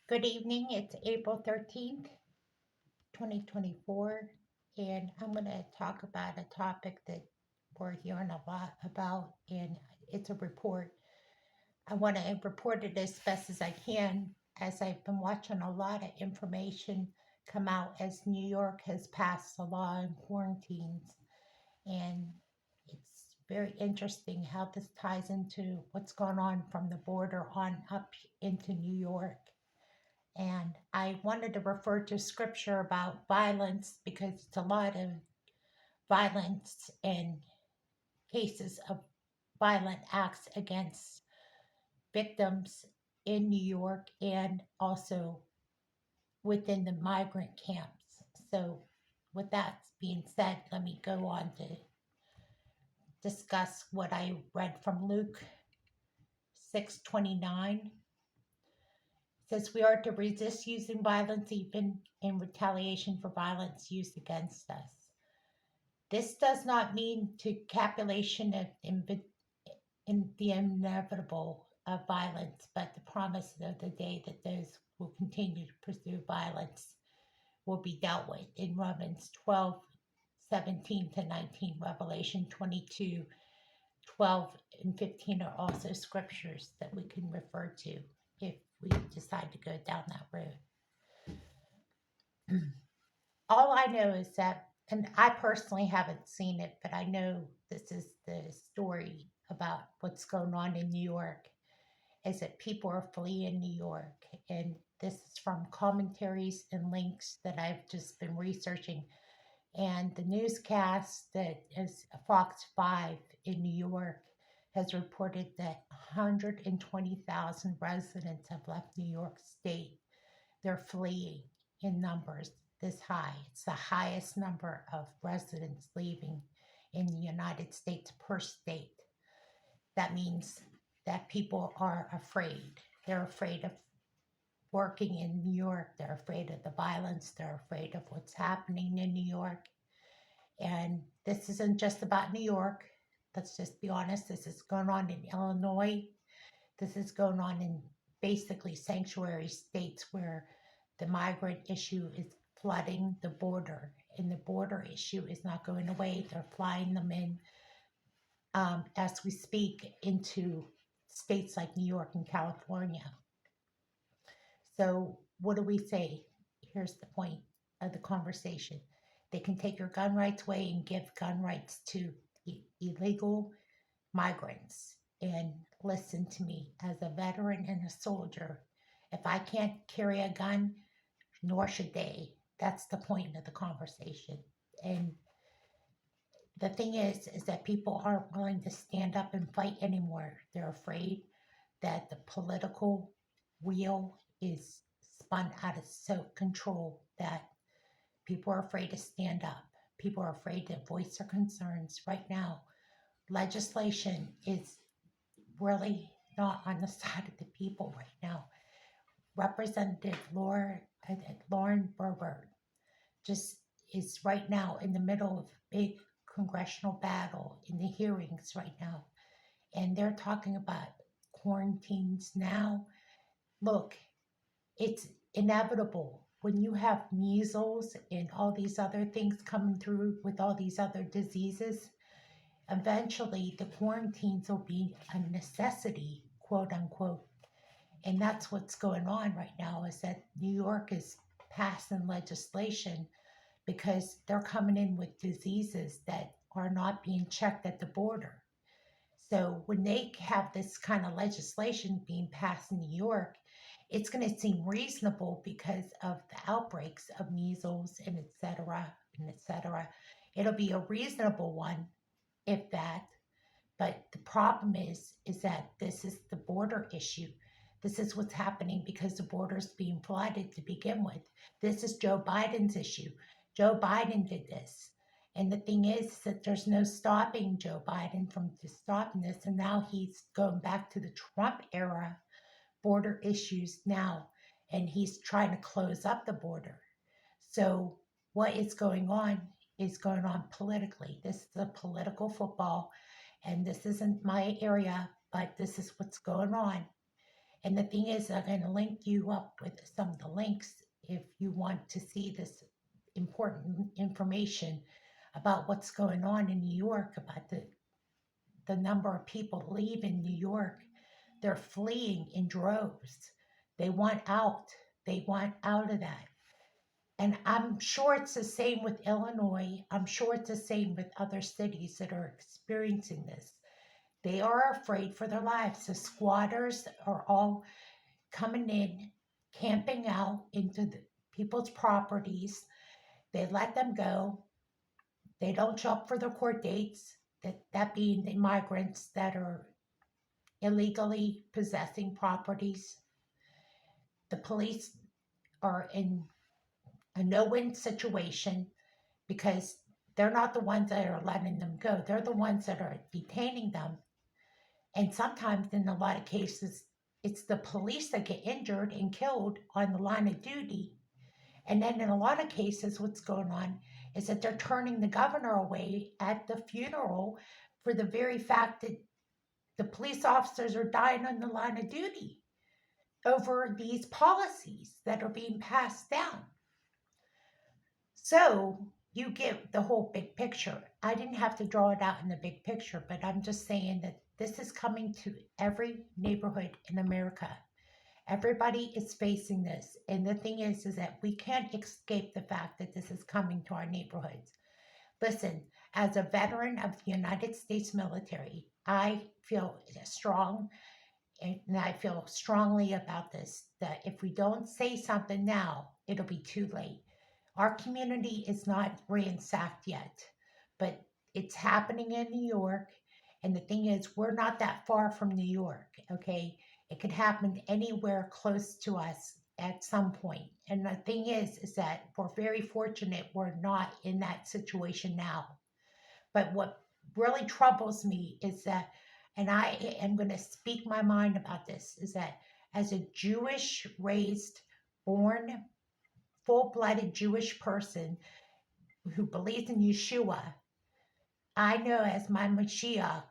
Good evening. It's April 13th, 2024, and I'm going to talk about a topic that we're hearing a lot about, and it's a report. I want to report it as best as I can, as I've been watching a lot of information come out as New York has passed a law on quarantines, and it's very interesting how this ties into what's going on from the border on up into New York. And I wanted to refer to scripture about violence because it's a lot of violence and cases of violent acts against victims in New York and also within the migrant camps. So, with that being said, let me go on to discuss what I read from Luke 6:29. Says we are to resist using violence even in retaliation for violence used against us. This does not mean to capitulation of in the inevitable of violence, but the promise of the day that those who continue to pursue violence will be dealt with in Romans 12:17 to 19, Revelation 22:12 and 15 are also scriptures that we can refer to if we decide to go down that road. All I know is that, and I personally haven't seen it, but I know this is the story about what's going on in New York, is that people are fleeing New York. And this is from commentaries and links that I've just been researching. And the newscast that is Fox 5 in New York has reported that 120,000 residents have left New York State. They're fleeing in numbers this high. It's the highest number of residents leaving in the United States per state. That means that people are afraid. They're afraid of working in New York. They're afraid of the violence. They're afraid of what's happening in New York. And this isn't just about New York. Let's just be honest. This is going on in Illinois. This is going on in basically sanctuary states where the migrant issue is flooding the border, and the border issue is not going away. They're flying them in as we speak into states like New York and California. So, what do we say? Here's the point of the conversation: they can take your gun rights away and give gun rights to illegal migrants. And listen to me, as a veteran and a soldier, if I can't carry a gun, nor should they. That's the point of the conversation. And the thing is that people aren't willing to stand up and fight anymore. They're afraid that the political wheel is spun out of so control that people are afraid to stand up. People are afraid to voice their concerns. Right now, legislation is really not on the side of the people right now. Representative Lauren Boebert just is right now in the middle of a big congressional battle in the hearings right now. And they're talking about quarantines now. Look, it's inevitable when you have measles and all these other things coming through with all these other diseases. Eventually, the quarantines will be a necessity, quote unquote. And that's what's going on right now, is that New York is passing legislation because they're coming in with diseases that are not being checked at the border. So when they have this kind of legislation being passed in New York, it's going to seem reasonable because of the outbreaks of measles and et cetera and et cetera. It'll be a reasonable one, if that. But the problem is that this is the border issue. This is what's happening because the border is being flooded to begin with. This is Joe Biden's issue. Joe Biden did this. And the thing is that there's no stopping Joe Biden from just stopping this. And now he's going back to the Trump era border issues now. And he's trying to close up the border. So what is going on politically. This is a political football, and this isn't my area, but this is what's going on. And the thing is, I'm going to link you up with some of the links if you want to see this important information about what's going on in New York, about the number of people leaving New York. They're fleeing in droves. They want out. They want out of that. And I'm sure it's the same with Illinois. I'm sure it's the same with other cities that are experiencing this. They are afraid for their lives. The squatters are all coming in, camping out into the people's properties. They let them go. They don't show up for their court dates, that being the migrants that are illegally possessing properties. The police are in a no-win situation because they're not the ones that are letting them go. They're the ones that are detaining them. And sometimes, in a lot of cases, it's the police that get injured and killed on the line of duty. And then in a lot of cases, what's going on is that they're turning the governor away at the funeral for the very fact that the police officers are dying on the line of duty over these policies that are being passed down. So you get the whole big picture. I didn't have to draw it out in the big picture, but I'm just saying that this is coming to every neighborhood in America. Everybody is facing this. And the thing is that we can't escape the fact that this is coming to our neighborhoods. Listen, as a veteran of the United States military, I feel strong and I feel strongly about this, that if we don't say something now, it'll be too late. Our community is not ransacked yet, but it's happening in New York. And the thing is, we're not that far from New York, okay? It could happen anywhere close to us at some point. And the thing is that we're very fortunate we're not in that situation now. But what really troubles me is that, and I am going to speak my mind about this, is that as a Jewish raised, born, full blooded Jewish person who believes in Yeshua, I know as my Mashiach,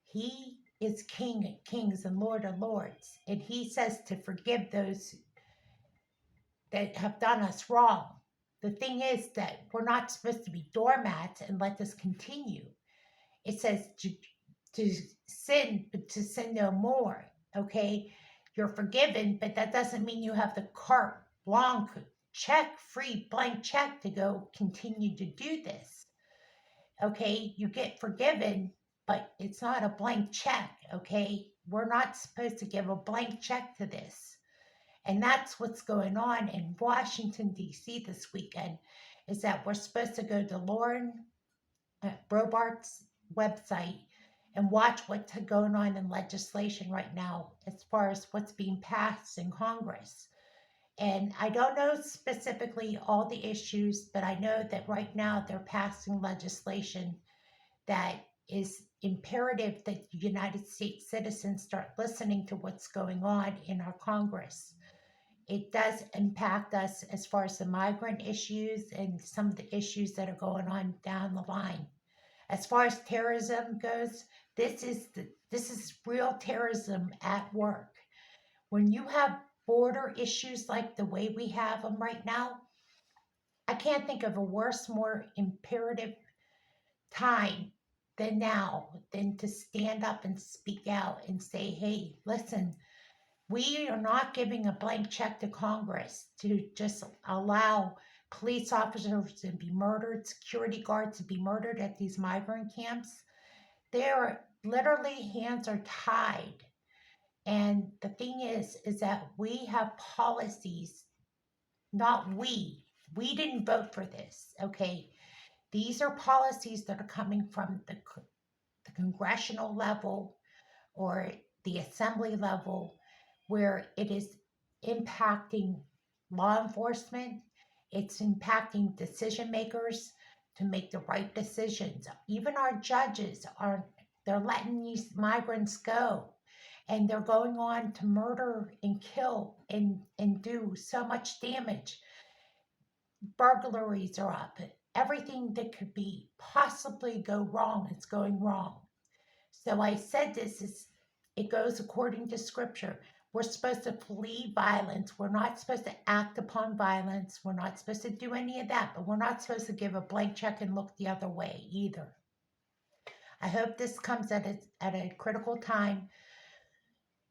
he is King of kings and Lord of lords. And he says to forgive those that have done us wrong. The thing is that we're not supposed to be doormats and let this continue. It says to sin, but to sin no more. Okay? You're forgiven, but that doesn't mean you have the carte blanche, blank check to go continue to do this. Okay? You get forgiven, but it's not a blank check. Okay? We're not supposed to give a blank check to this. And that's what's going on in Washington, D.C. this weekend, is that we're supposed to go to Lauren Brobart's website and watch what's going on in legislation right now as far as what's being passed in Congress. And I don't know specifically all the issues, but I know that right now they're passing legislation that is imperative that United States citizens start listening to what's going on in our Congress. It does impact us as far as the migrant issues and some of the issues that are going on down the line. As far as terrorism goes, this is real terrorism at work. When you have border issues like the way we have them right now, I can't think of a worse, more imperative time than now than to stand up and speak out and say, hey, listen, we are not giving a blank check to Congress to just allow police officers to be murdered, security guards to be murdered at these migrant camps. Their literally hands are tied. And the thing is that we have policies, not we. We didn't vote for this, okay? These are policies that are coming from the congressional level or the assembly level, where it is impacting law enforcement, it's impacting decision makers to make the right decisions. Even our judges they're letting these migrants go, and they're going on to murder and kill and do so much damage. Burglaries are up. Everything that could be possibly go wrong is going wrong. So I said this is, it goes according to scripture. We're supposed to flee violence. We're not supposed to act upon violence. We're not supposed to do any of that, but we're not supposed to give a blank check and look the other way either. I hope this comes at a critical time.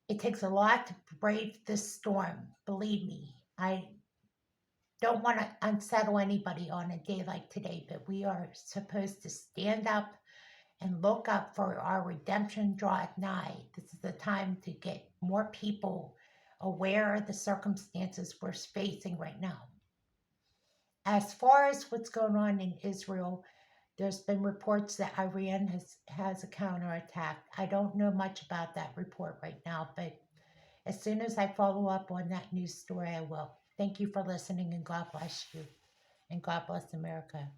It takes a lot to brave this storm. Believe me, I don't want to unsettle anybody on a day like today, but we are supposed to stand up and look up, for our redemption draweth nigh. This is the time to get more people aware of the circumstances we're facing right now. As far as what's going on in Israel, there's been reports that Iran has a counterattack. I don't know much about that report right now, but as soon as I follow up on that news story, I will. Thank you for listening, and God bless you. And God bless America.